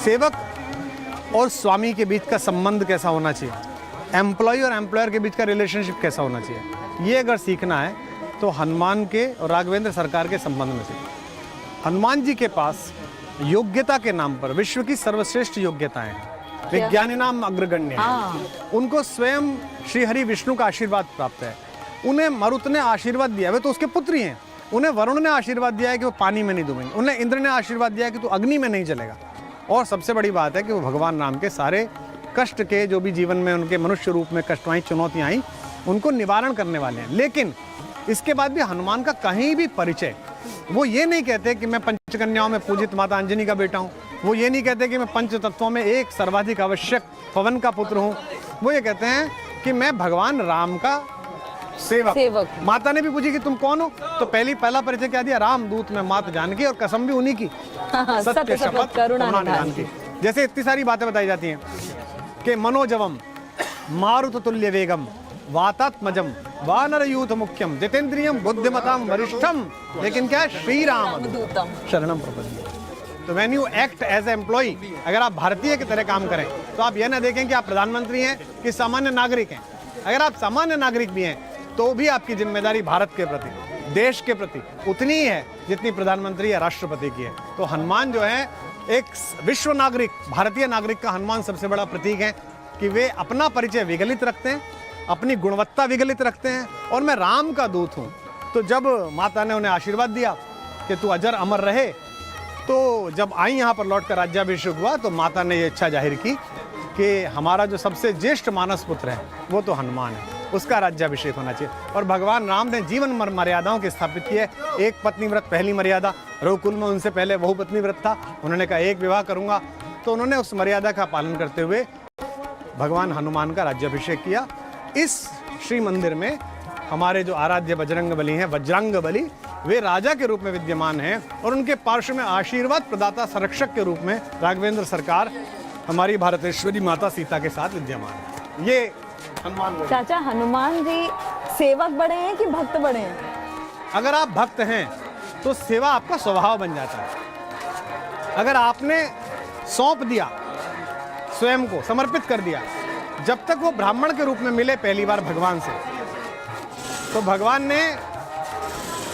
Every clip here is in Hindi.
सेवक और स्वामी के बीच का संबंध कैसा होना चाहिए, एम्प्लॉय और एम्प्लॉयर के बीच का रिलेशनशिप कैसा होना चाहिए, ये अगर सीखना है तो हनुमान के और राघवेंद्र सरकार के संबंध में सीखो। हनुमान जी के पास योग्यता के नाम पर विश्व की सर्वश्रेष्ठ योग्यताएं हैं, विज्ञानी नाम अग्रगण्य है। उनको स्वयं श्री हरि विष्णु का आशीर्वाद प्राप्त है। उन्हें मरुत ने आशीर्वाद दिया, वे तो उसके पुत्र ही हैं। उन्हें वरुण ने आशीर्वाद दिया है कि वो पानी में नहीं डूबेंगे। उन्हें इंद्र ने आशीर्वाद दिया है कि तू अग्नि में नहीं जलेगा। और सबसे बड़ी बात है कि वो भगवान राम के सारे कष्ट के, जो भी जीवन में उनके मनुष्य रूप में कष्ट आई, चुनौतियाँ आई, उनको निवारण करने वाले हैं। लेकिन इसके बाद भी हनुमान का कहीं भी परिचय, वो ये नहीं कहते कि मैं पंचकन्याओं में पूजित माता अंजनी का बेटा हूँ। वो ये नहीं कहते कि मैं पंच तत्वों में एक सर्वाधिक आवश्यक पवन का पुत्र हूँ। वो ये कहते हैं कि मैं भगवान राम का सेवक। माता ने भी पूछी कि तुम कौन हो, तो पहला परिचय क्या दिया, राम दूत में मात जानकी, और कसम भी उन्हीं की, सत्य शपथ करुणा निधान की। जैसे इतनी सारी बातें बताई जाती हैं कि मनोजवम मारुत तुल्य वेगम वातात्मजम वानरयूथ मुख्यम जितेंद्रियम बुद्धिमताम वरिष्ठम, लेकिन क्या है, श्री राम शरणम प्रपद्ये। तो when you act as a employee, अगर आप भारतीय की तरह काम करें तो आप यह ना देखें कि आप प्रधानमंत्री हैं कि सामान्य नागरिक हैं। अगर आप सामान्य नागरिक भी हैं तो भी आपकी जिम्मेदारी भारत के प्रति, देश के प्रति उतनी ही है जितनी प्रधानमंत्री या राष्ट्रपति की है। तो हनुमान जो है एक विश्व नागरिक, भारतीय नागरिक का हनुमान सबसे बड़ा प्रतीक है कि वे अपना परिचय विगलित रखते हैं, अपनी गुणवत्ता विगलित रखते हैं, और मैं राम का दूत हूँ। तो जब माता ने उन्हें आशीर्वाद दिया कि तू अजर अमर रहे, तो जब आई यहाँ पर लौट कर राज्याभिषेक हुआ तो माता ने ये इच्छा जाहिर की कि हमारा जो सबसे ज्येष्ठ मानस पुत्र है वो तो हनुमान है, उसका राज्याभिषेक होना चाहिए। और भगवान राम ने जीवन मर्यादाओं की स्थापित की है। एक पत्नी व्रत पहली मर्यादा, रघुकुल में उनसे पहले बहुपत्नी व्रत था, उन्होंने कहा एक विवाह करूंगा, तो उन्होंने उस मर्यादा का पालन करते हुए भगवान हनुमान का राज्याभिषेक किया। इस श्री मंदिर में हमारे जो आराध्य बजरंग बली हैं, वज्रांग बली, वे राजा के रूप में विद्यमान हैं, और उनके पार्श्व में आशीर्वाद प्रदाता संरक्षक के रूप में राघवेंद्र सरकार हमारी भारतेश्वरी माता सीता के साथ विद्यमान है। ये हनुमान। चाचा, हनुमान जी सेवक बड़े हैं कि भक्त बड़े हैं? अगर आप भक्त हैं तो सेवा आपका स्वभाव बन जाता है। अगर आपने सौंप दिया, स्वयं को समर्पित कर दिया, जब तक वो ब्राह्मण के रूप में मिले पहली बार भगवान से, तो भगवान ने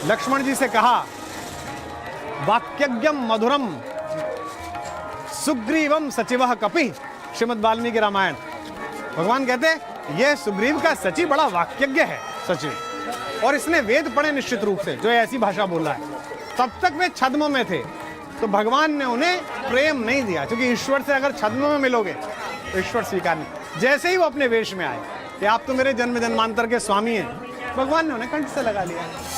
लक्ष्मण जी से कहा, वाक्यज्ञम मधुरम सुग्रीवम सचिवः कपि, श्रीमद् वाल्मीकि रामायण। भगवान कहते हैं यह सुग्रीव का सचिव बड़ा वाक्यज्ञ है, सचिव, और इसने वेद पढ़े निश्चित रूप से, जो ऐसी भाषा बोल रहा है। तब तक वे छद्म में थे, तो भगवान ने उन्हें प्रेम नहीं दिया, क्योंकि ईश्वर से अगर छद्म में मिलोगे तो ईश्वर स्वीकार नहीं। जैसे ही वो अपने वेश में आए कि आप तो मेरे जन्म जन्मांतर के स्वामी हैं, भगवान ने उन्हें कंठ से लगा लिया।